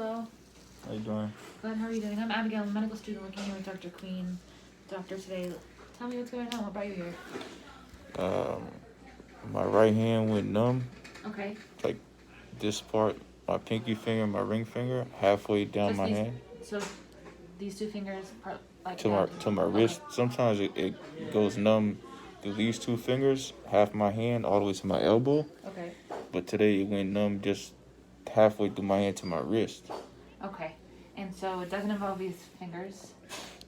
Hello. How you doing? Good, how are you doing? I'm Abigail, I'm a medical student working here with Dr. Queen. Doctor today. Tell me what's going on. What brought you here? Um, my right hand went numb, Okay. like this part, my pinky finger, my ring finger, halfway down my hand So these two fingers are like to down my okay. wrist. Sometimes it goes numb through these two fingers, half my hand, all the way to my elbow. Okay. But today it went numb just halfway through my hand to my wrist. Okay. And so it doesn't involve these fingers.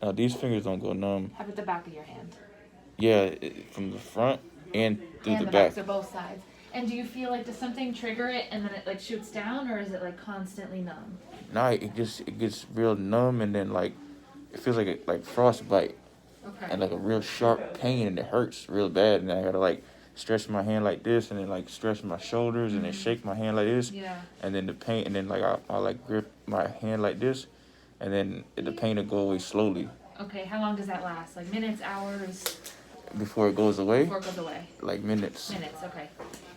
Now these fingers don't go numb. How about the back of your hand? Yeah, from the front and through And the back. So both sides. And do you feel like does something trigger it and then it like shoots down, or is it like constantly numb? Nah, it gets real numb, and then like it feels like frostbite. Okay. And like a real sharp pain, and it hurts real bad, and I gotta like stretch my hand like this, and then like stretch my shoulders, and then shake my hand like this. Yeah. And then the pain, and then like I like grip my hand like this, and then the pain will go away slowly. Okay, how long does that last? Like minutes, hours? Before it goes away? Before it goes away. Like minutes. Minutes, okay.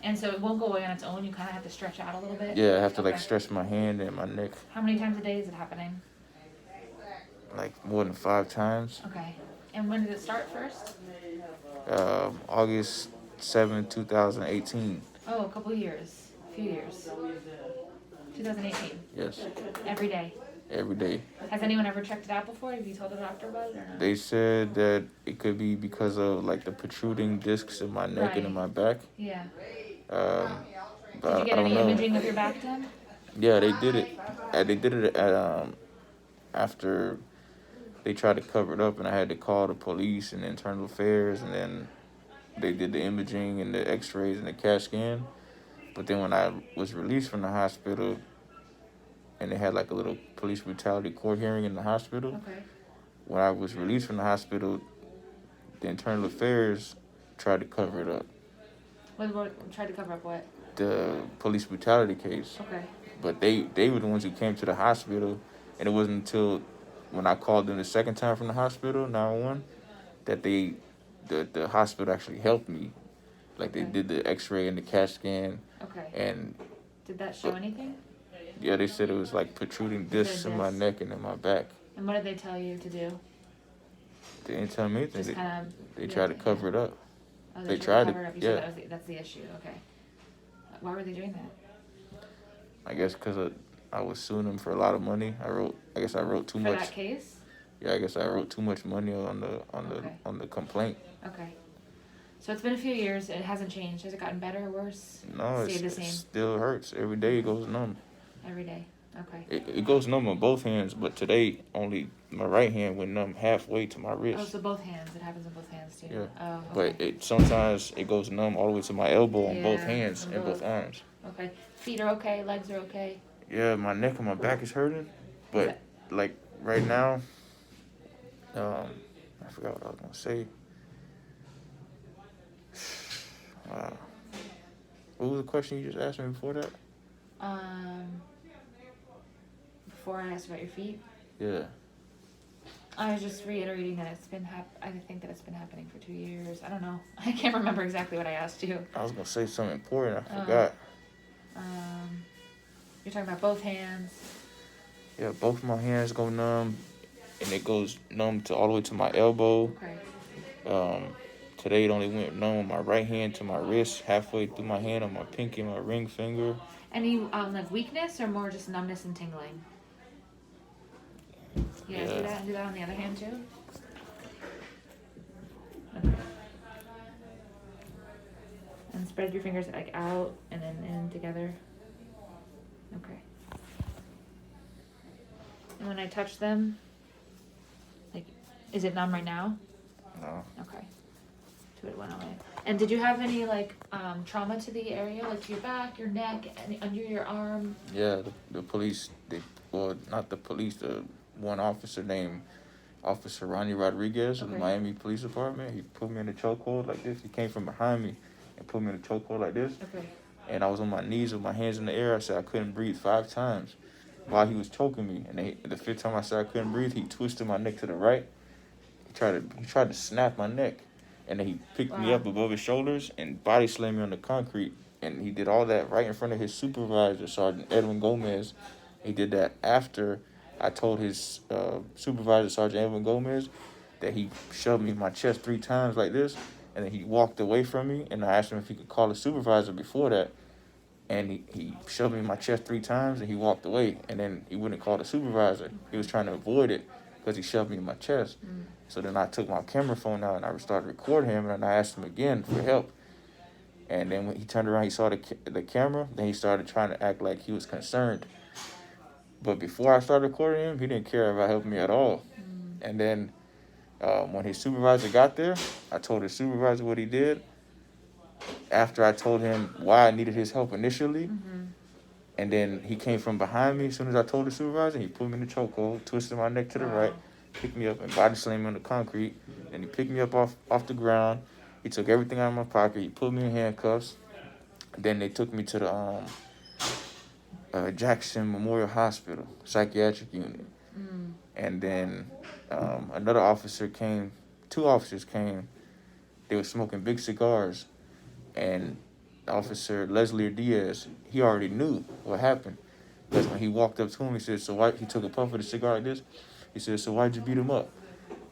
And so it won't go away on its own, you kind of have to stretch out a little bit? Yeah, I have to like stretch my hand and my neck. How many times a day is it happening? Like more than 5 times. Okay. And when did it start first? August 7, 2018. Oh, a couple years. A few years. 2018. Yes. Every day. Every day. Has anyone ever checked it out before? Have you told the doctor about it or not? They said that it could be because of like the protruding discs in my neck and in my back. Yeah. But Did you get any imaging of your back done? Yeah, they did it. They did it at after they tried to cover it up, and I had to call the police and internal affairs, and then they did the imaging and the X-rays and the CAT scan. But then when I was released from the hospital, and they had like a little police brutality court hearing in the hospital. Okay. When I was released from the hospital, the internal affairs tried to cover it up. What tried to cover up what? The police brutality case. Okay. But they were the ones who came to the hospital, and it wasn't until when I called them the second time from the hospital, 911, that the hospital actually helped me. Like they did the X-ray and the CAT scan. Okay. And did that show anything? Yeah, they said it was like protruding discs in my neck and in my back. And what did they tell you to do? They didn't tell me anything. They tried to cover it up. Oh, they tried to cover it up. You said that's the issue. Okay. Why were they doing that? I guess because I was suing them for a lot of money. I guess I wrote too much. For that case? Yeah, I guess I wrote too much money on the complaint. Okay. So it's been a few years. It hasn't changed. Has it gotten better or worse? No, it still hurts. Every day it goes numb. Every day. Okay. It goes numb on both hands, but today only my right hand went numb halfway to my wrist. Oh, so both hands. It happens on both hands too. Yeah. Oh, okay. But sometimes it goes numb all the way to my elbow on both hands and both arms. Okay. Feet are okay. Legs are okay. Yeah, my neck and my back is hurting, but like right now, I forgot what I was gonna say. What was the question you just asked me before that? Before I asked about your feet? Yeah. I was just reiterating that it's been I think that it's been happening for 2 years. I don't know. I can't remember exactly what I asked you. I was gonna say something important. I forgot. You're talking about both hands. Yeah, both my hands go numb, and it goes numb to all the way to my elbow. Okay. Today it only went numb on my right hand to my wrist, halfway through my hand on my pinky and my ring finger. Any like weakness or more just numbness and tingling? Yeah. Do that on the other hand too. Okay. And spread your fingers like out and then in together. Okay. And when I touch them, like, is it numb right now? No. Okay. So it went away. And did you have any like trauma to the area, like to your back, your neck, under your arm? Yeah, the police. Not the police. The one officer named Officer Ronnie Rodriguez of the Miami Police Department. He put me in a chokehold like this. He came from behind me and put me in a chokehold like this. Okay. And I was on my knees with my hands in the air. I said I couldn't breathe 5 times while he was choking me. And the 5th time I said I couldn't breathe, he twisted my neck to the right. He tried to snap my neck. And then he picked me up above his shoulders and body slammed me on the concrete. And he did all that right in front of his supervisor, Sergeant Edwin Gomez. he did that after I told his supervisor, Sergeant Evan Gomez, that he shoved me in my chest 3 times like this, and then he walked away from me, and I asked him if he could call the supervisor before that, and he shoved me in my chest 3 times, and he walked away, and then he wouldn't call the supervisor. He was trying to avoid it because he shoved me in my chest. So then I took my camera phone out, and I started recording him, and I asked him again for help. And then when he turned around, he saw the camera, then he started trying to act like he was concerned. But before I started recording him, he didn't care about helping me at all. And then when his supervisor got there, I told his supervisor what he did. After I told him why I needed his help initially, and then he came from behind me as soon as I told the supervisor, he put me in the chokehold, twisted my neck to the right, picked me up and body slammed me on the concrete, and he picked me up off the ground. He took everything out of my pocket. He put me in handcuffs. Then they took me to the Jackson Memorial Hospital psychiatric unit. And then another officer came. 2 officers came. They were smoking big cigars. And Officer Leslie Diaz, he already knew what happened. Because when he walked up to him, he said, "So why?" He took a puff of the cigar like this. He said, "So why'd you beat him up?"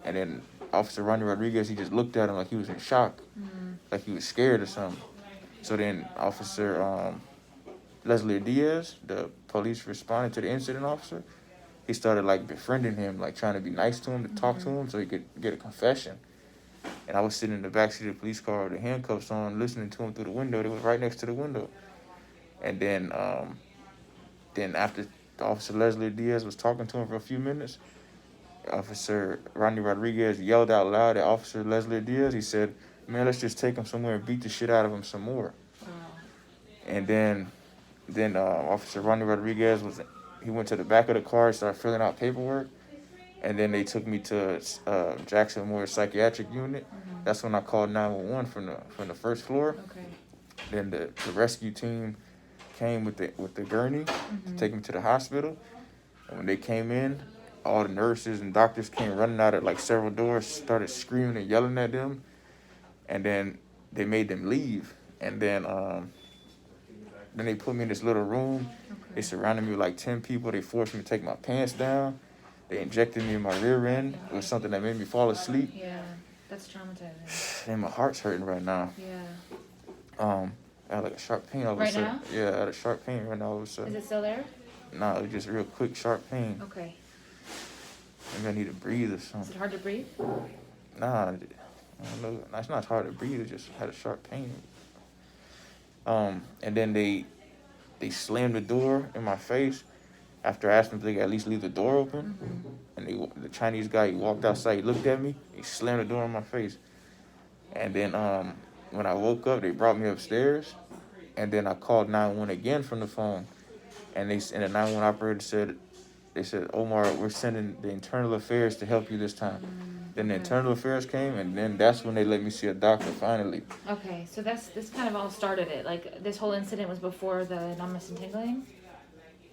And then Officer Ronnie Rodriguez, he just looked at him like he was in shock, like he was scared or something. So then Officer Leslie Diaz, the police responding to the incident officer, he started like befriending him, like trying to be nice to him, to talk to him so he could get a confession. And I was sitting in the backseat of the police car with the handcuffs on, listening to him through the window. They was right next to the window. And then after Officer Leslie Diaz was talking to him for a few minutes, Officer Ronnie Rodriguez yelled out loud at Officer Leslie Diaz. He said, "Man, let's just take him somewhere and beat the shit out of him some more." And then Officer Ronnie Rodriguez he went to the back of the car, started filling out paperwork, and then they took me to Jackson Memorial Psychiatric Unit. That's when I called 911 from the first floor. Okay. Then the rescue team came with the gurney to take me to the hospital. And when they came in, all the nurses and doctors came running out of like several doors, started screaming and yelling at them, and then they made them leave. And then they put me in this little room. They surrounded me with like 10 people. They forced me to take my pants down. They injected me in my rear end. It was something that made me fall asleep. Yeah, that's traumatizing. And my heart's hurting right now. Yeah. I had like a sharp pain all of a Right sudden. now? Yeah, I had a sharp pain right now all of a sudden. Is it still there? Nah, it was just real quick, sharp pain. Okay. Maybe I need to breathe or Is something. it hard to breathe? Nah, I don't know. It's not hard to breathe. It just had a sharp pain. And then they slammed the door in my face after I asked them if they could at least leave the door open. And the Chinese guy, he walked outside, he looked at me, he slammed the door in my face. And then when I woke up, they brought me upstairs, and then I called 911 again from the phone, and the 911 operator said, "Omar, we're sending the internal affairs to help you this time." Then the internal affairs came, and then that's when they let me see a doctor finally. Okay, so this kind of all started it. Like this whole incident was before the numbness and tingling?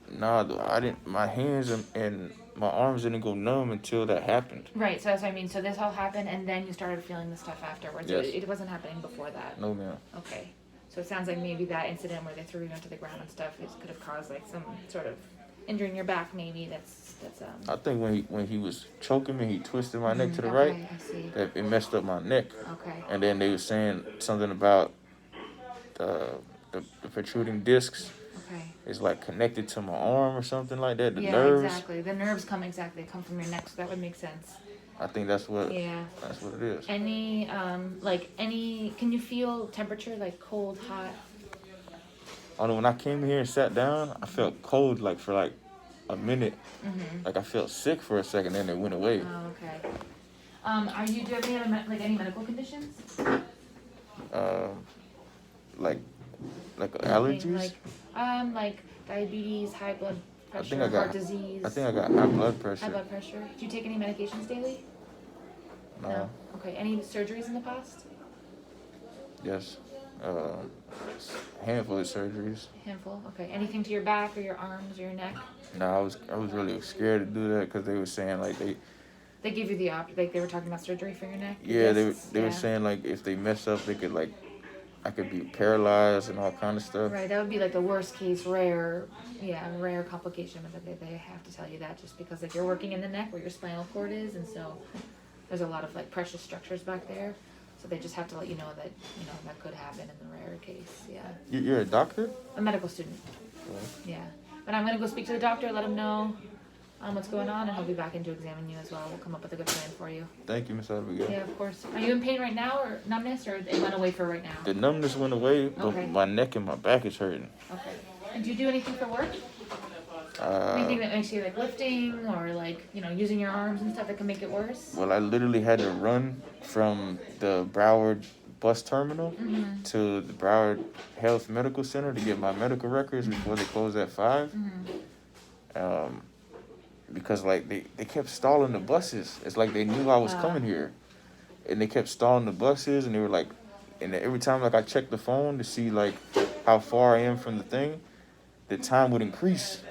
Nah, I didn't. My hands and my arms didn't go numb until that happened. Right, so that's what I mean. So this all happened, and then you started feeling the stuff afterwards. Yes. It wasn't happening before that. No, ma'am. Okay, so it sounds like maybe that incident where they threw you onto the ground and stuff could have caused like some sort of injuring your back. Maybe that's. I think when he was choking me, he twisted my neck to the right. I see. That it messed up my neck. Okay. And then they were saying something about the protruding discs. Okay. Is like connected to my arm or something like that. The Yeah, nerves. exactly. The nerves come from your neck, so that would make sense. I think that's what. Yeah. That's what it is. Can you feel temperature, like cold, hot? Although when I came here and sat down, I felt cold like for like a minute. Like I felt sick for a second, then it went away. Oh, okay. Do you have any medical conditions? Like allergies. Like diabetes, high blood pressure, I heart disease. I think I got high blood pressure. High blood pressure. Do you take any medications daily? No. Okay. Any surgeries in the past? Yes. Handful of surgeries. Handful. Okay. Anything to your back or your arms or your neck? No, I was really scared to do that because they were saying like They give you like they were talking about surgery for your neck. Yeah, they were saying like if they mess up, they could like I could be paralyzed and all kind of stuff. Right, that would be like the worst case, rare complication. But they have to tell you that just because like you're working in the neck where your spinal cord is, and so there's a lot of like precious structures back there. So they just have to let you know that that could happen in the rare case. Yeah. You're a doctor? A medical student. Yeah. But I'm gonna go speak to the doctor, let him know what's going on, and he'll be back in to examine you as well. We'll come up with a good plan for you. Thank you, Miss Abigail. Yeah, of course. Are you in pain right now, or numbness, or it went away for right now? The numbness went away, but Okay. my neck and my back is hurting. Okay. And do you do anything for work? Anything that makes you like lifting or like using your arms and stuff that can make it worse? Well, I literally had to run from the Broward bus terminal to the Broward Health Medical Center to get my medical records before they closed at 5. Because like they kept stalling the buses. It's like they knew I was coming here, and they kept stalling the buses, and they were like, and every time like I checked the phone to see like how far I am from the thing, the time would increase.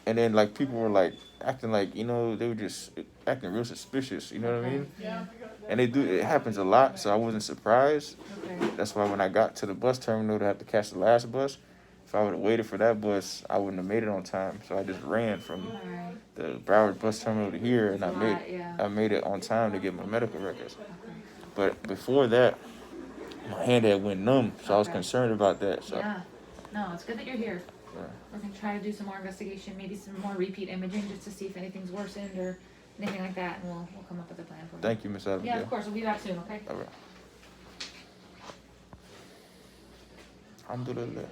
And then like people were like acting like they were just acting real suspicious. You know what I mean? Yeah. And it happens a lot, so I wasn't surprised. Okay. That's why when I got to the bus terminal to have to catch the last bus, if I would have waited for that bus, I wouldn't have made it on time. So I just ran from Alright. the Broward bus terminal to here, and Yeah. I made it on time to get my medical records. But before that, my hand had went numb, so I was concerned about that. So Yeah. No, it's good that you're here. Yeah. We're gonna try to do some more investigation, maybe some more repeat imaging, just to see if anything's worsened or anything like that, and we'll come up with a plan for you. Thank you, Miss Abigail. Yeah, of course. We'll be back soon. Okay. All right. Alhamdulillah.